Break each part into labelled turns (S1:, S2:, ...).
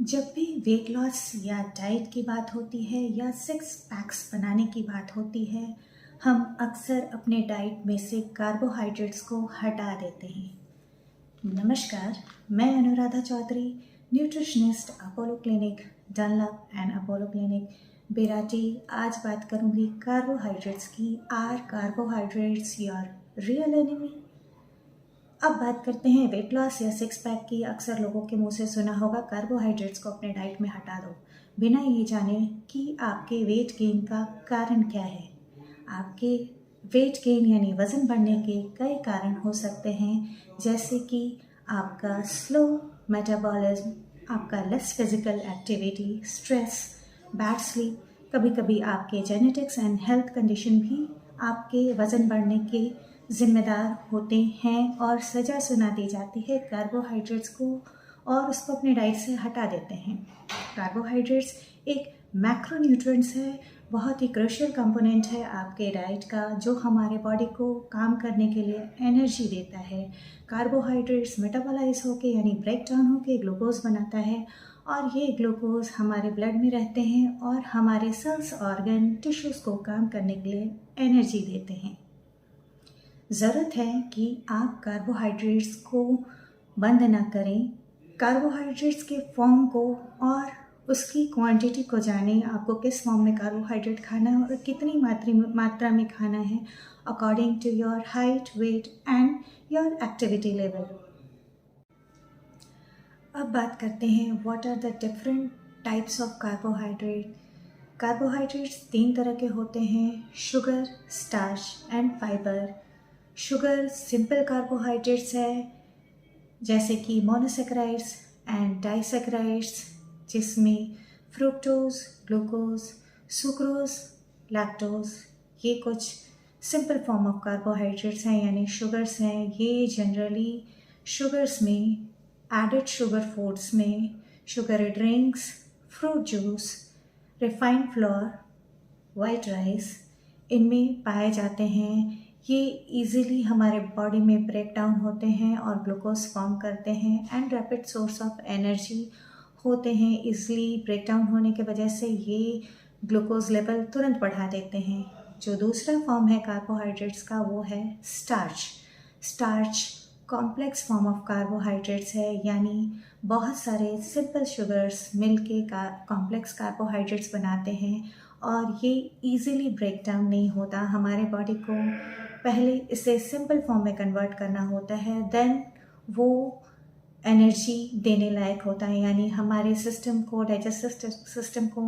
S1: जब भी wait loss या डाइट की बात होती है या सिक्स पैक्स बनाने की बात होती है, हम अक्सर अपने डाइट में से कार्बोहाइड्रेट्स को हटा देते हैं। नमस्कार, मैं Anuradha Chaudhary, nutritionist, Apollo clinic Dunlop and Apollo clinic बेराटी। आज बात करूंगी कार्बोहाइड्रेट्स की। Are carbohydrates your real enemy? अब बात करते हैं वेट लॉस या सिक्स पैक की। अक्सर लोगों के मुंह से सुना होगा कार्बोहाइड्रेट्स को अपने डाइट में हटा दो, बिना ये जाने कि आपके वेट गेन का कारण क्या है। आपके वेट गेन यानी वज़न बढ़ने के कई कारण हो सकते हैं, जैसे कि आपका स्लो मेटाबॉलिज्म, आपका less physical activity, stress, bad sleep. कभी कभी आपके जेनेटिक्स एंड हेल्थ कंडीशन भी आपके वज़न बढ़ने के जिम्मेदार होते हैं और सज़ा सुना दी जाती है कार्बोहाइड्रेट्स को, और उसको अपने डाइट से हटा देते हैं। कार्बोहाइड्रेट्स एक मैक्रोन्यूट्रिएंट्स है, बहुत ही क्रूशियल कंपोनेंट है आपके डाइट का, जो हमारे बॉडी को काम करने के लिए एनर्जी देता है। कार्बोहाइड्रेट्स मेटाबोलाइज होके यानी ब्रेक डाउन होके ग्लूकोज बनाता है, और ये ग्लूकोज हमारे ब्लड में रहते हैं और हमारे सेल्स, ऑर्गन, टिश्यूज़ को काम करने के लिए एनर्जी देते हैं। ज़रूरत है कि आप कार्बोहाइड्रेट्स को बंद ना करें। कार्बोहाइड्रेट्स के फॉर्म को और उसकी क्वांटिटी को जानें। आपको किस फॉर्म में कार्बोहाइड्रेट खाना है और कितनी मात्रा में खाना है, according to your height, weight and your activity level. अब बात करते हैं what are the different types of carbohydrate. Carbohydrates 3 तरह के होते हैं: sugar, starch and fibre. Sugar simple carbohydrates है, जैसे कि मोनोसेकेराइड्स एंड डाइसेकेराइड्स, जिसमें फ्रुक्टोज, ग्लूकोज, सुक्रोज, लैक्टोज, ये कुछ सिंपल फॉर्म ऑफ कार्बोहाइड्रेट्स हैं यानी शुगर्स हैं। ये जनरली शुगर्स में, एडेड शुगर फूड्स में, sugar drinks, fruit juice, refined floor, white rice, इनमें पाए जाते हैं। ये इजीली हमारे बॉडी में ब्रेक डाउन होते हैं और ग्लूकोज फॉर्म करते हैं and rapid source of energy होते हैं। इजीली ब्रेक डाउन होने की वजह से ये ग्लूकोज लेवल तुरंत बढ़ा देते हैं। जो दूसरा फॉर्म है कार्बोहाइड्रेट्स का, वो है starch. Starch complex form of carbohydrates है, यानी बहुत सारे सिंपल शुगर्स मिलके कॉम्प्लेक्स कार्बोहाइड्रेट्स बनाते हैं, और ये इजीली ब्रेक डाउन नहीं होता। हमारे बॉडी को पहले इसे सिंपल फॉर्म में कन्वर्ट करना होता है, देन वो एनर्जी देने लायक होता है। यानी हमारे सिस्टम को, डाइजेस्टिव सिस्टम को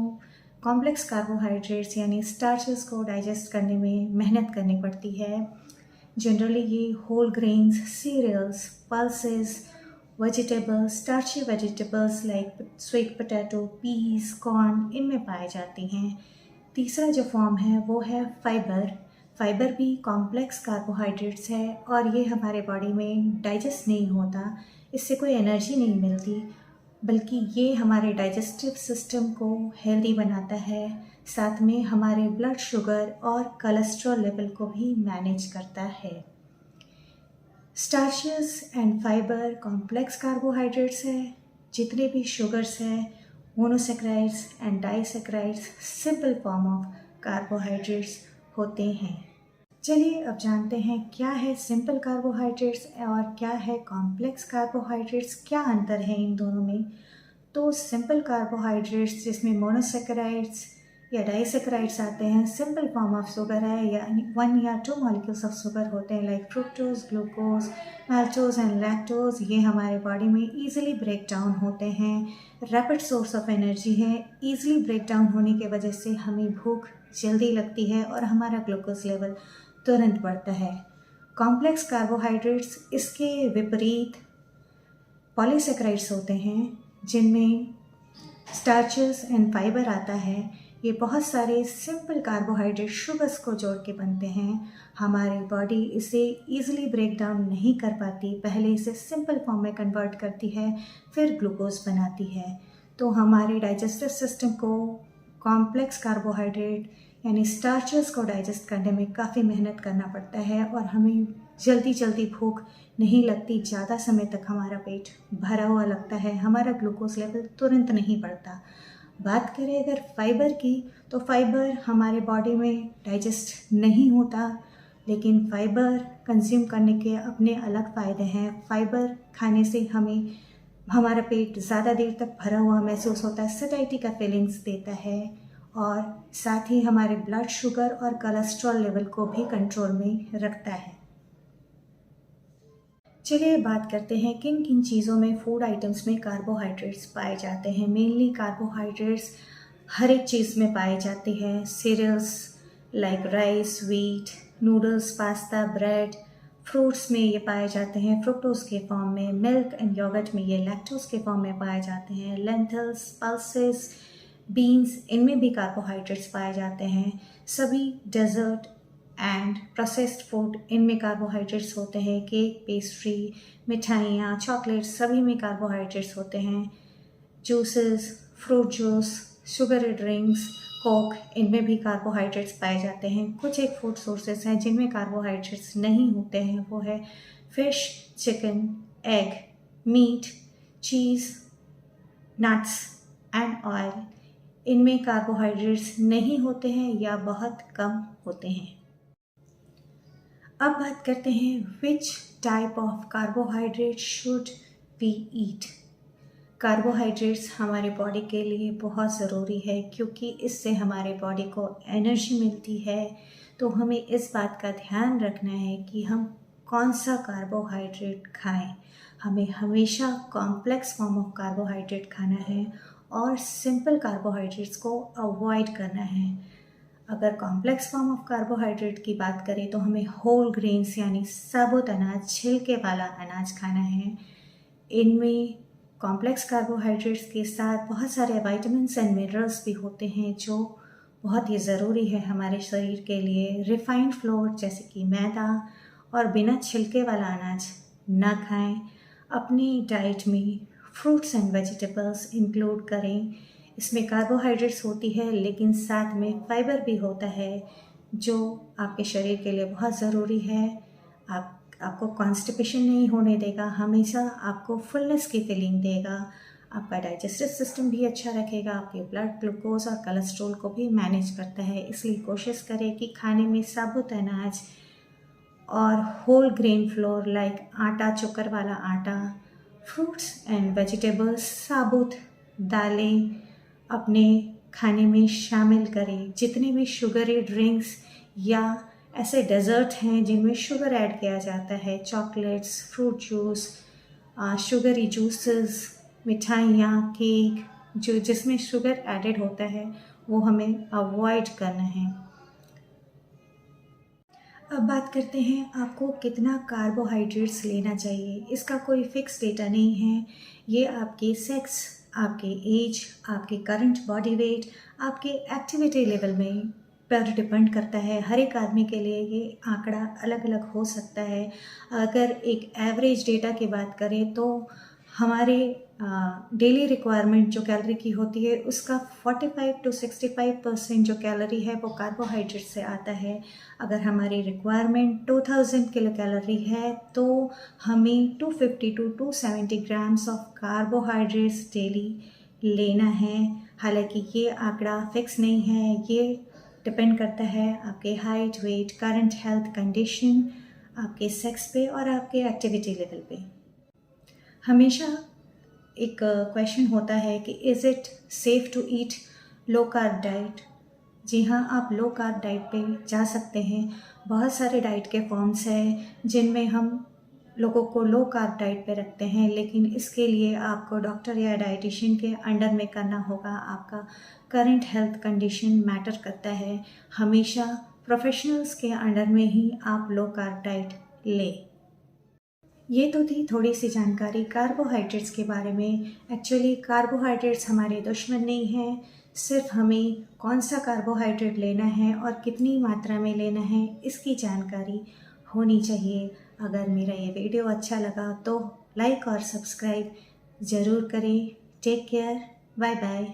S1: कॉम्प्लेक्स कार्बोहाइड्रेट्स यानी स्टार्चेस को डाइजेस्ट करने में मेहनत करनी पड़ती है। जनरली ये whole grains, cereals, pulses, vegetables, starchy vegetables like sweet potato, peas, corn, इनमें पाए जाती हैं। तीसरा जो फॉर्म है वो है फाइबर। फाइबर भी कॉम्प्लेक्स कार्बोहाइड्रेट्स है, और ये हमारे बॉडी में डाइजेस्ट नहीं होता, इससे कोई एनर्जी नहीं मिलती, बल्कि ये हमारे डाइजेस्टिव सिस्टम को हेल्दी बनाता है, साथ में हमारे ब्लड शुगर और कोलेस्ट्रॉल लेवल को भी मैनेज करता है। Starches and fibre complex carbohydrates है। जितने भी शुगर्स हैं, monosaccharides and disaccharides simple form of carbohydrates होते हैं। चलिए अब जानते हैं क्या है सिंपल कार्बोहाइड्रेट्स और क्या है कॉम्प्लेक्स कार्बोहाइड्रेट्स, क्या अंतर है इन दोनों में। तो सिंपल कार्बोहाइड्रेट्स, जिसमें मोनोसेकेराइड्स या डाइसेकेराइड्स आते हैं, सिंपल फॉर्म ऑफ शुगर है, या 1 या 2 मॉलिक्यूल्स ऑफ शुगर होते हैं, like fructose, glucose, maltose and lactose. ये हमारे बॉडी में ईजिली ब्रेक डाउन होते हैं, रैपिड सोर्स ऑफ एनर्जी है। ईजिली ब्रेक डाउन होने की वजह से हमें भूख जल्दी लगती है और हमारा ग्लूकोज लेवल तुरंत बढ़ता है। कॉम्प्लेक्स कार्बोहाइड्रेट्स इसके विपरीत पॉलीसेकेराइड्स होते हैं, जिनमें स्टार्चेस एंड फाइबर आता है। ये बहुत सारे सिंपल कार्बोहाइड्रेट शुगर्स को जोड़ के बनते हैं। हमारी बॉडी इसे ईजिली ब्रेक डाउन नहीं कर पाती, पहले इसे सिंपल फॉर्म में कन्वर्ट करती है, फिर ग्लूकोज बनाती है। तो हमारे डाइजेस्टिव सिस्टम को कॉम्प्लेक्स कार्बोहाइड्रेट यानी स्टार्चेस को डाइजेस्ट करने में काफ़ी मेहनत करना पड़ता है, और हमें जल्दी जल्दी भूख नहीं लगती, ज़्यादा समय तक हमारा पेट भरा हुआ लगता है, हमारा ग्लूकोज लेवल तुरंत नहीं बढ़ता। बात करें अगर फाइबर की, तो फाइबर हमारे बॉडी में डाइजेस्ट नहीं होता, लेकिन फाइबर कंज्यूम करने के अपने अलग फ़ायदे हैं। फाइबर खाने से हमें हमारा पेट ज़्यादा देर तक भरा हुआ महसूस होता है, सैटिस्फाइड का फीलिंग्स देता है, और साथ ही हमारे ब्लड शुगर और कोलेस्ट्रॉल लेवल को भी कंट्रोल में रखता है। चलिए बात करते हैं किन किन चीज़ों में, फूड आइटम्स में कार्बोहाइड्रेट्स पाए जाते हैं। मेनली कार्बोहाइड्रेट्स हर एक चीज़ में पाए जाते हैं। Cereals like rice, wheat, noodles, pasta, bread, fruits में ये पाए जाते हैं फ्रुक्टोज के फॉर्म में। मिल्क एंड योगर्ट में ये लैक्टोज के फॉर्म में पाए जाते हैं। लेंटिल्स, पल्सेस, बीन्स, इनमें भी कार्बोहाइड्रेट्स पाए जाते हैं। सभी डेजर्ट एंड प्रोसेस्ड फूड, इनमें कार्बोहाइड्रेट्स होते हैं। केक, पेस्ट्री, मिठाइयाँ, चॉकलेट्स, सभी में कार्बोहाइड्रेट्स होते हैं। Juices, fruit juice, sugary drinks, Coke, इनमें भी कार्बोहाइड्रेट्स पाए जाते हैं। कुछ एक फूड सोर्सेस हैं जिनमें कार्बोहाइड्रेट्स नहीं होते हैं, वो है fish, chicken, egg, meat, cheese, nuts and oil. इनमें कार्बोहाइड्रेट्स नहीं होते हैं या बहुत कम होते हैं। अब बात करते हैं which type of carbohydrate should we eat. Carbohydrates हमारे बॉडी के लिए बहुत ज़रूरी है, क्योंकि इससे हमारे बॉडी को एनर्जी मिलती है। तो हमें इस बात का ध्यान रखना है कि हम कौन सा कार्बोहाइड्रेट खाएं। हमें हमेशा कॉम्प्लेक्स फॉर्म ऑफ कार्बोहाइड्रेट खाना है और सिंपल कार्बोहाइड्रेट्स को अवॉइड करना है। अगर कॉम्प्लेक्स फॉर्म ऑफ कार्बोहाइड्रेट की बात करें तो हमें होल ग्रेन्स यानी साबुत अनाज, छिलके वाला अनाज खाना है। इनमें कॉम्प्लेक्स कार्बोहाइड्रेट्स के साथ बहुत सारे विटामिन्स एंड मिनरल्स भी होते हैं जो बहुत ही ज़रूरी है हमारे शरीर के लिए। रिफाइंड फ्लोर जैसे कि मैदा और बिना छिलके वाला अनाज ना खाएं। अपनी डाइट में फ्रूट्स एंड वेजिटेबल्स इंक्लूड करें। इसमें कार्बोहाइड्रेट्स होती है, लेकिन साथ में फाइबर भी होता है जो आपके शरीर के लिए बहुत ज़रूरी है। आपको कॉन्स्टिपेशन नहीं होने देगा, हमेशा आपको फुलनेस की फीलिंग देगा। आपका डाइजेस्टिव सिस्टम भी अच्छा रखेगा, आपके ब्लड ग्लूकोज और कोलेस्ट्रॉल को भी मैनेज करता है। इसलिए कोशिश करें कि खाने में साबुत अनाज और होल ग्रेन फ्लोर लाइक आटा, चोकर वाला आटा, फ्रूट्स एंड वेजिटेबल्स, साबुत दालें अपने खाने में शामिल करें। जितने भी शुगरी ड्रिंक्स या ऐसे डेजर्ट हैं जिनमें शुगर ऐड किया जाता है, chocolates, fruit juice, sugary juices, मिठाइयाँ, केक, जो जिसमें शुगर एडेड होता है, वो हमें अवॉइड करना है। अब बात करते हैं आपको कितना कार्बोहाइड्रेट्स लेना चाहिए। इसका कोई फिक्स डेटा नहीं है। ये आपके सेक्स, आपके एज, आपके करंट बॉडी वेट, आपके एक्टिविटी लेवल में पर डिपेंड करता है। हर एक आदमी के लिए ये आंकड़ा अलग अलग हो सकता है। अगर एक एवरेज डेटा की बात करें तो हमारे डेली रिक्वायरमेंट जो कैलोरी की होती है उसका 45 to 65% जो कैलोरी है वो कार्बोहाइड्रेट से आता है। अगर हमारी रिक्वायरमेंट 2000 किलो कैलोरी है तो हमें 250 to 270 grams of carbohydrates daily लेना है। हालांकि ये आंकड़ा फिक्स नहीं है, ये डिपेंड करता है आपके height, weight, current health condition, आपके सेक्स पे और आपके एक्टिविटी लेवल पे। हमेशा एक क्वेश्चन होता है कि is it safe to eat low carb diet. जी हाँ, आप लो कार्ब डाइट पे जा सकते हैं। बहुत सारे डाइट के फॉर्म्स हैं जिनमें हम लोगों को लो कार्ब डाइट पे रखते हैं, लेकिन इसके लिए आपको डॉक्टर या डाइटिशियन के अंडर में करना होगा। आपका करंट हेल्थ कंडीशन मैटर करता है। हमेशा प्रोफेशनल्स के अंडर में ही आप लो कार्ब डाइट लें। ये तो थी थोड़ी सी जानकारी कार्बोहाइड्रेट्स के बारे में। एक्चुअली कार्बोहाइड्रेट्स हमारे दुश्मन नहीं हैं, सिर्फ हमें कौन सा कार्बोहाइड्रेट लेना है और कितनी मात्रा में लेना है इसकी जानकारी होनी चाहिए। अगर मेरा ये वीडियो अच्छा लगा तो लाइक और सब्सक्राइब ज़रूर करें। Take care, bye bye.